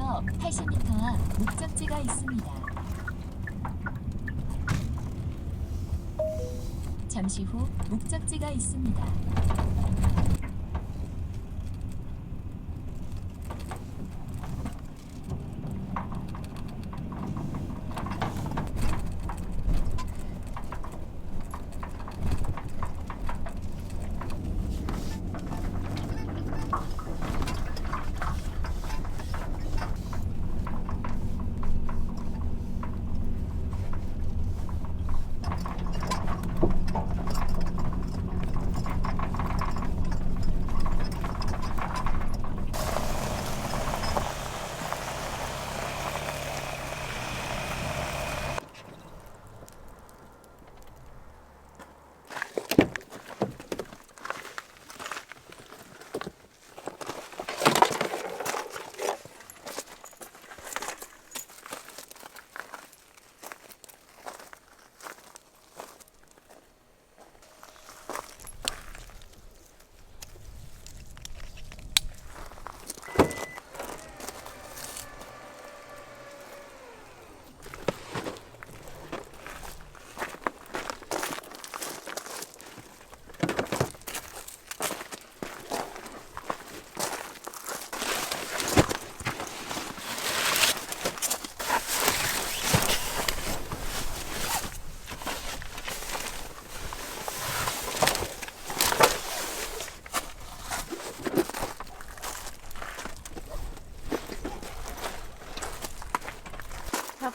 앞에서 80m 앞 목적지가 있습니다. 잠시 후 목적지가 있습니다.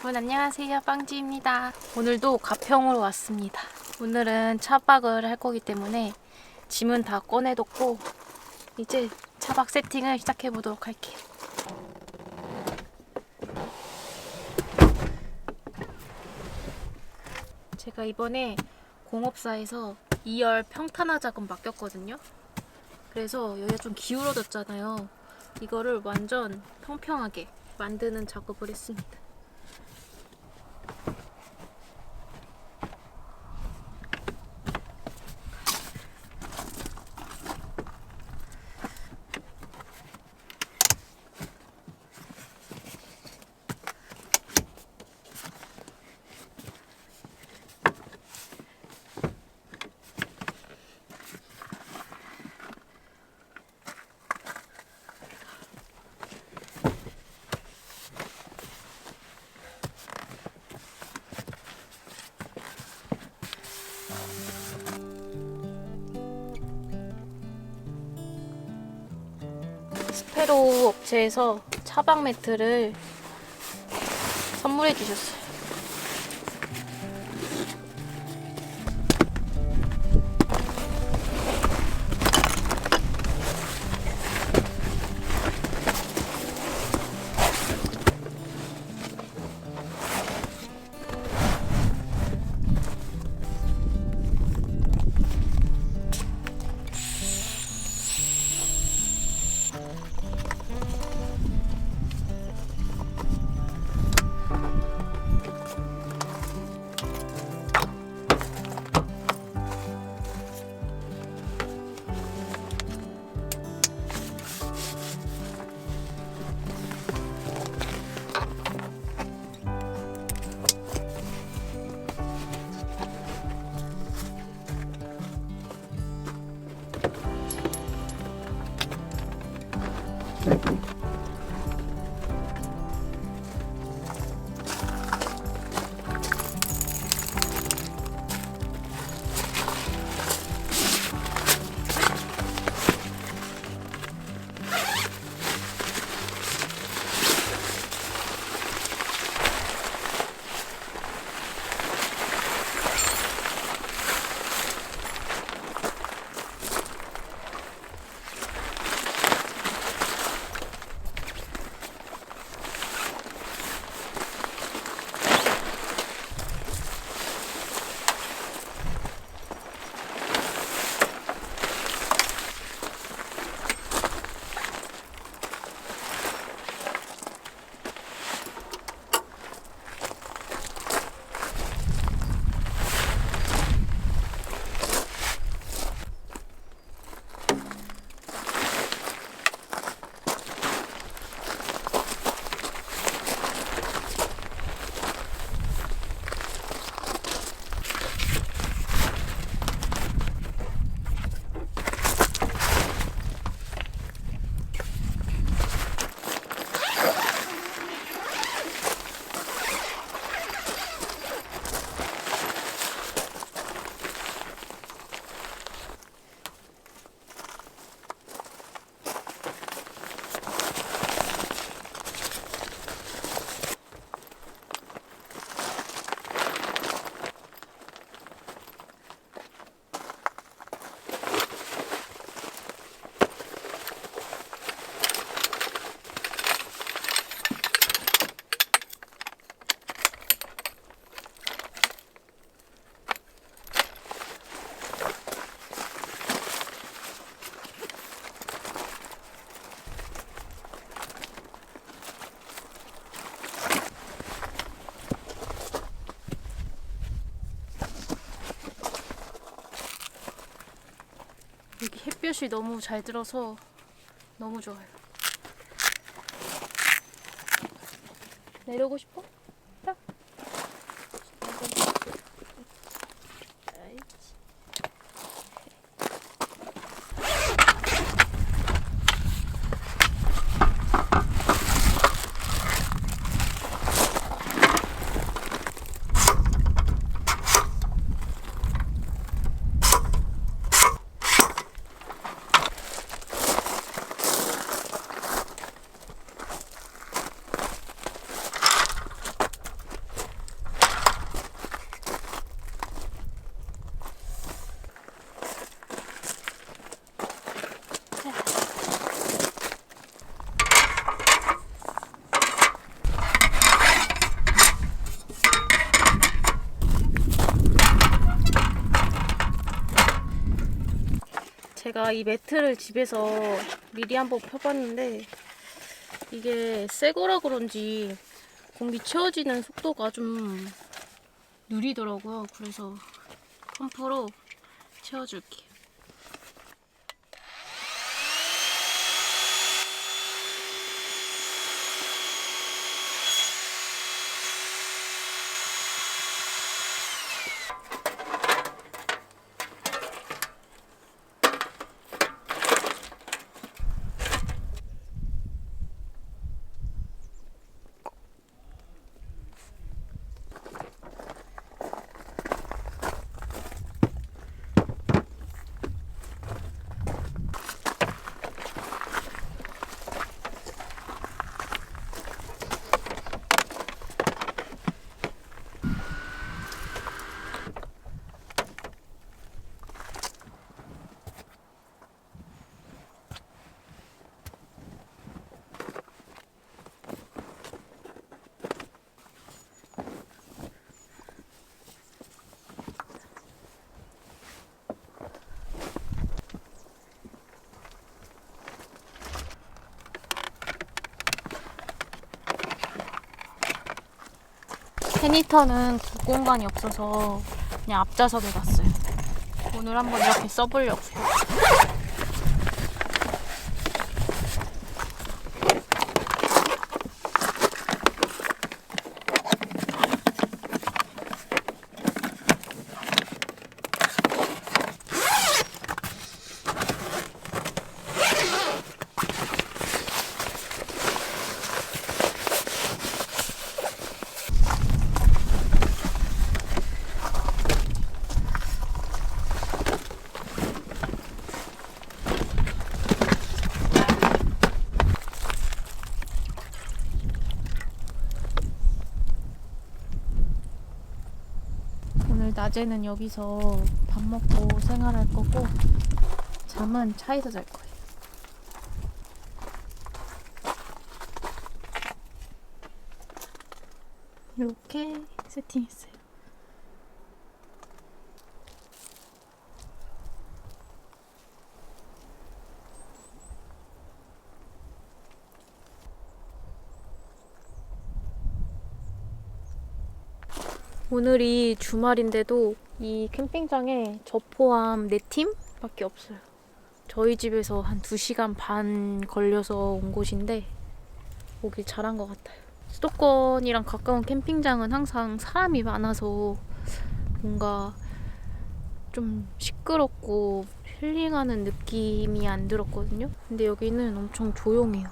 여러분 안녕하세요, 빵지입니다. 오늘도 가평으로 왔습니다. 오늘은 차박을 할 거기 때문에 짐은 다 꺼내뒀고 이제 차박 세팅을 시작해 보도록 할게요. 제가 이번에 공업사에서 2열 평탄화 작업 맡겼거든요. 그래서 여기가 좀 기울어졌잖아요. 이거를 완전 평평하게 만드는 작업을 했습니다. 스페로 업체에서 차박 매트를 선물해 주셨어요. 여기 햇볕이 너무 잘 들어서 너무 좋아요. 내려오고 싶어? 딱. 제가 이 매트를 집에서 미리 한번 펴봤는데 이게 새 거라 그런지 공기 채워지는 속도가 좀 느리더라고요. 그래서 펌프로 채워줄게요. 페니터는 뒷공간이 없어서 그냥 앞좌석에 놨어요. 오늘 한번 이렇게 써보려고요. 오늘 낮에는 여기서 밥 먹고 생활할 거고 잠은 차에서 잘 거예요. 이렇게 세팅했어요. 오늘이 주말인데도 이 캠핑장에 저 포함 4팀밖에 없어요. 저희 집에서 한 2시간 반 걸려서 온 곳인데 오길 잘한 것 같아요. 수도권이랑 가까운 캠핑장은 항상 사람이 많아서 뭔가 좀 시끄럽고 힐링하는 느낌이 안 들었거든요. 근데 여기는 엄청 조용해요.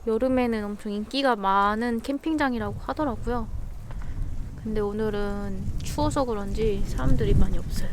여름에는 엄청 인기가 많은 캠핑장이라고 하더라고요. 근데 오늘은 추워서 그런지 사람들이 많이 없어요.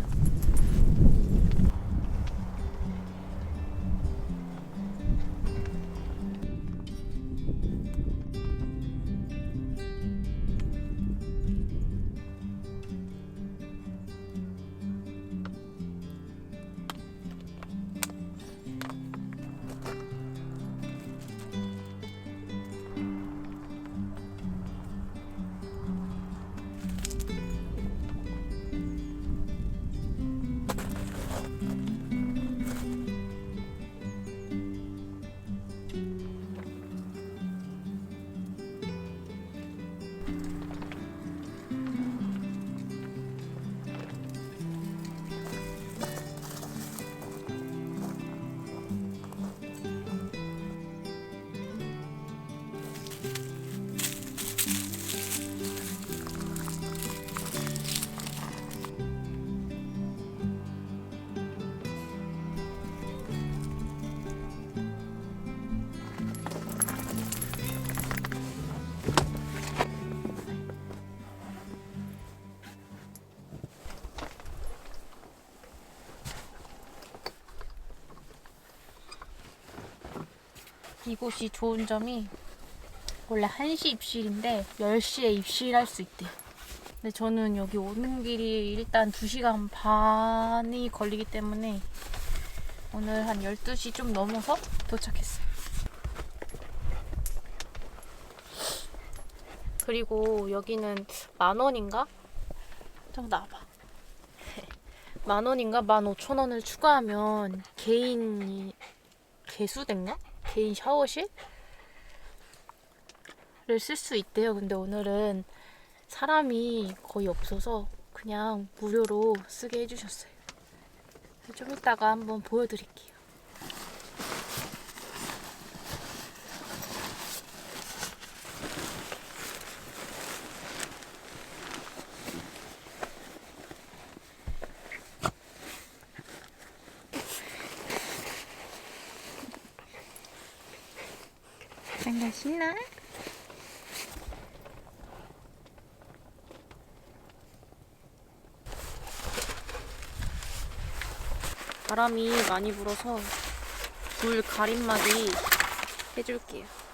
이곳이 좋은 점이 원래 1시 입실인데 10시에 입실할 수 있대요. 근데 저는 여기 오는 길이 일단 2시간 반이 걸리기 때문에 오늘 한 12시 좀 넘어서 도착했어요. 그리고 여기는 10,000원인가? 좀 나와봐. 10,000원인가? 15,000원을 추가하면 개인이 개수대인가? 개인 샤워실을 쓸 수 있대요. 근데 오늘은 사람이 거의 없어서 그냥 무료로 쓰게 해주셨어요. 좀 이따가 한번 보여드릴게요. 장난 신나? 바람이 많이 불어서 불 가림막이 해줄게요.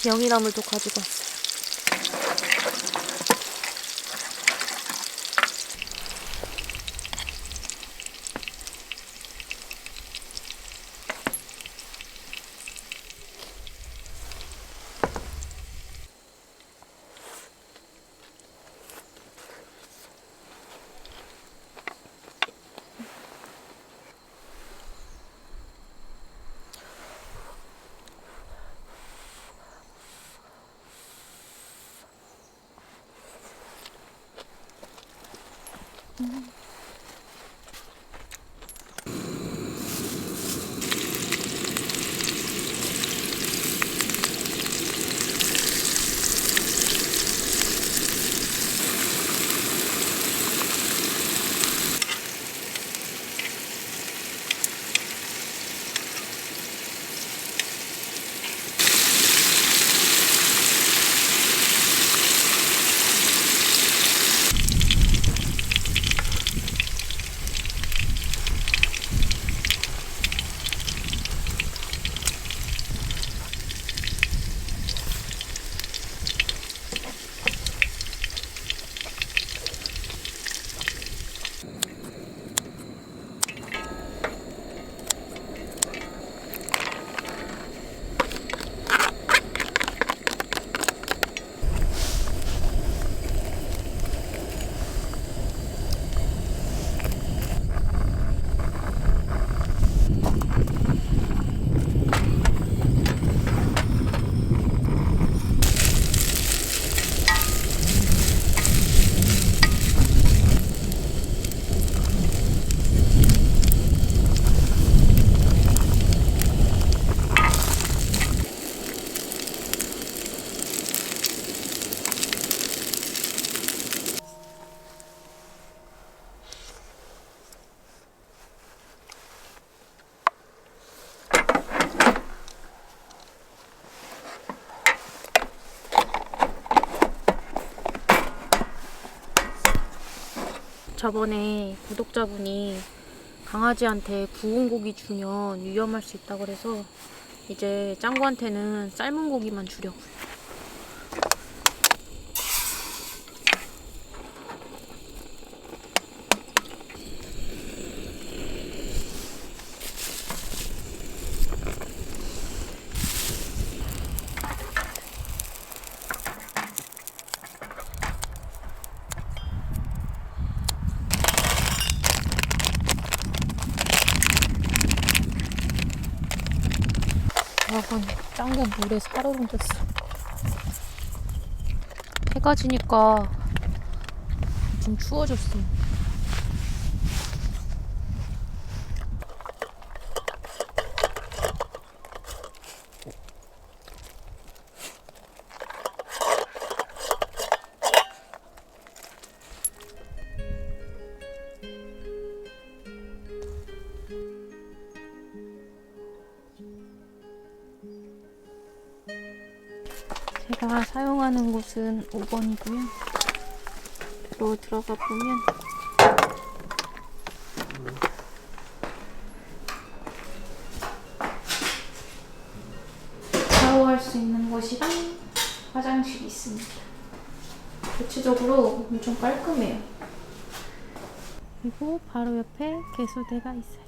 명이나물도 가지고 왔어요. 저번에 구독자분이 강아지한테 구운 고기 주면 위험할 수 있다고 그래서 이제 짱구한테는 삶은 고기만 주려고요. 여러분, 짱구 물에 사르릉 졌어. 해가 지니까 좀 추워졌어. 제가 사용하는 곳은 5번이고요. 들어가 보면 샤워할 수 있는 곳이랑 화장실이 있습니다. 대체적으로 엄청 깔끔해요. 그리고 바로 옆에 개수대가 있어요.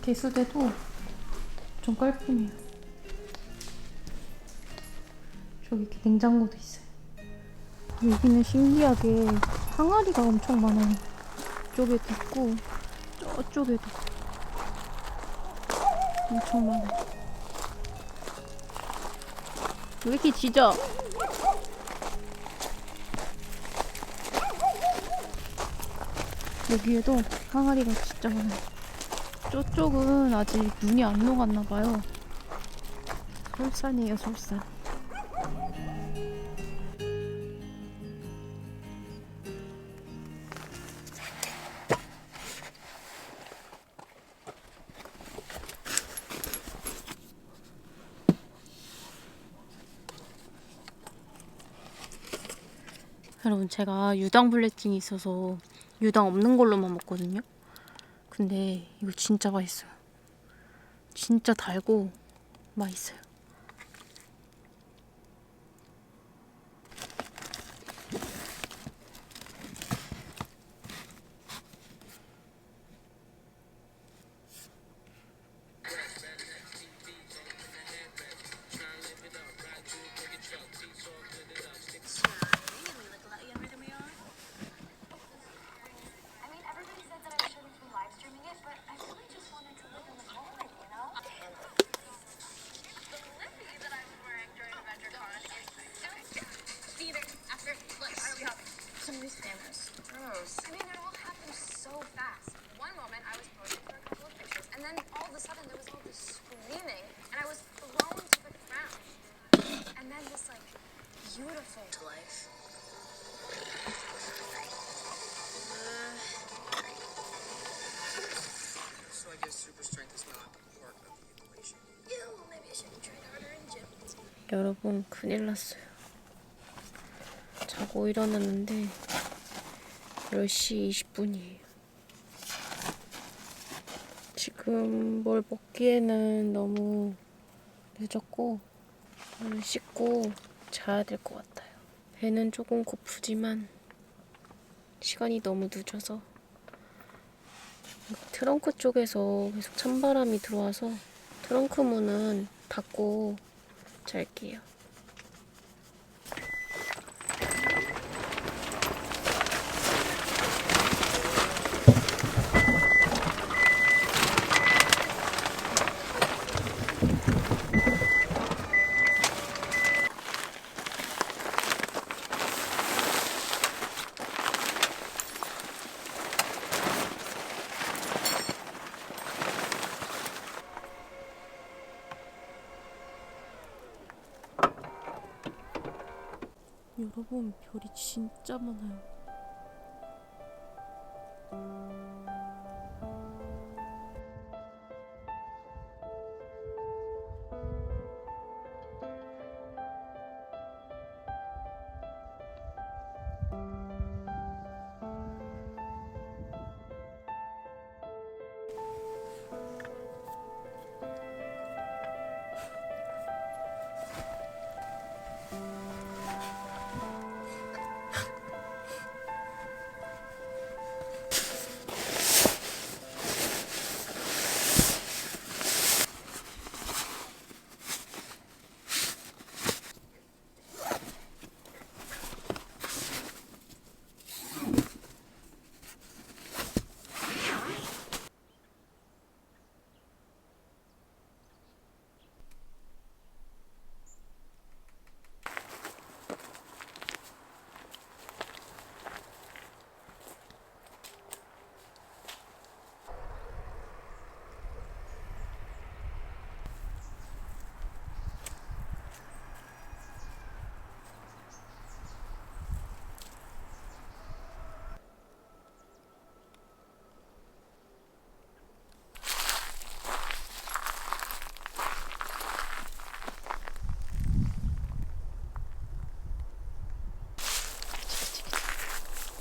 개수대도 좀 깔끔해요. 저기 이렇게 냉장고도 있어요. 여기는 신기하게 항아리가 엄청 많아요. 이쪽에도 있고 저쪽에도 엄청 많아요. 왜 이렇게 짖어? 여기에도 항아리가 진짜 많아요. 저쪽은 아직 눈이 안 녹았나봐요. 솔산이에요, 솔산. 여러분, 제가 유당불내증이 있어서 유당 없는 걸로만 먹거든요. 근데 이거 진짜 맛있어요. 진짜 달고 맛있어요. 여러분, 큰일 났어요. 자고 일어났는데 10시 20분이에요. 지금 뭘 먹기에는 너무 늦었고 오늘 씻고 자야 될 것 같아요. 배는 조금 고프지만 시간이 너무 늦어서 트렁크 쪽에서 계속 찬바람이 들어와서 트렁크 문은 닫고 잘게요. 여러분, 별이 진짜 많아요.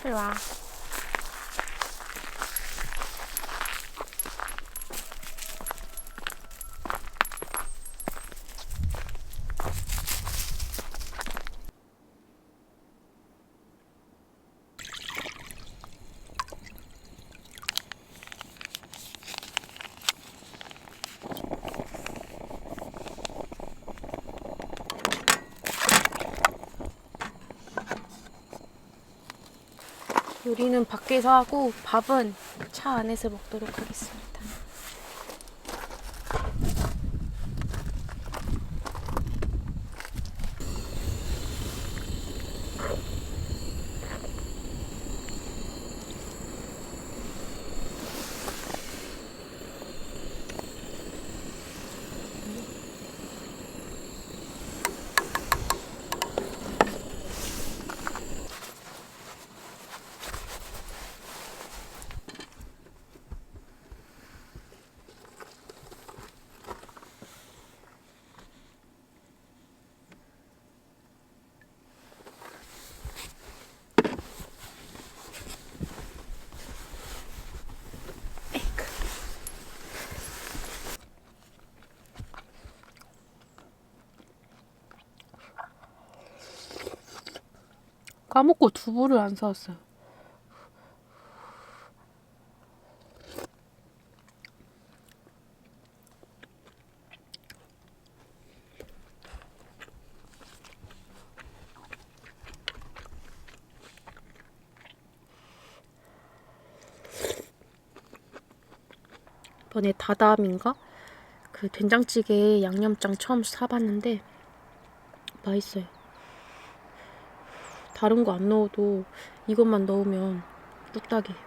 일로 와. 요리는 밖에서 하고 밥은 차 안에서 먹도록 하겠습니다. 까먹고 두부를 안 사왔어요. 이번에 다담인가? 그 된장찌개 양념장 처음 사봤는데 맛있어요. 다른 거 안 넣어도 이것만 넣으면 뚝딱이에요.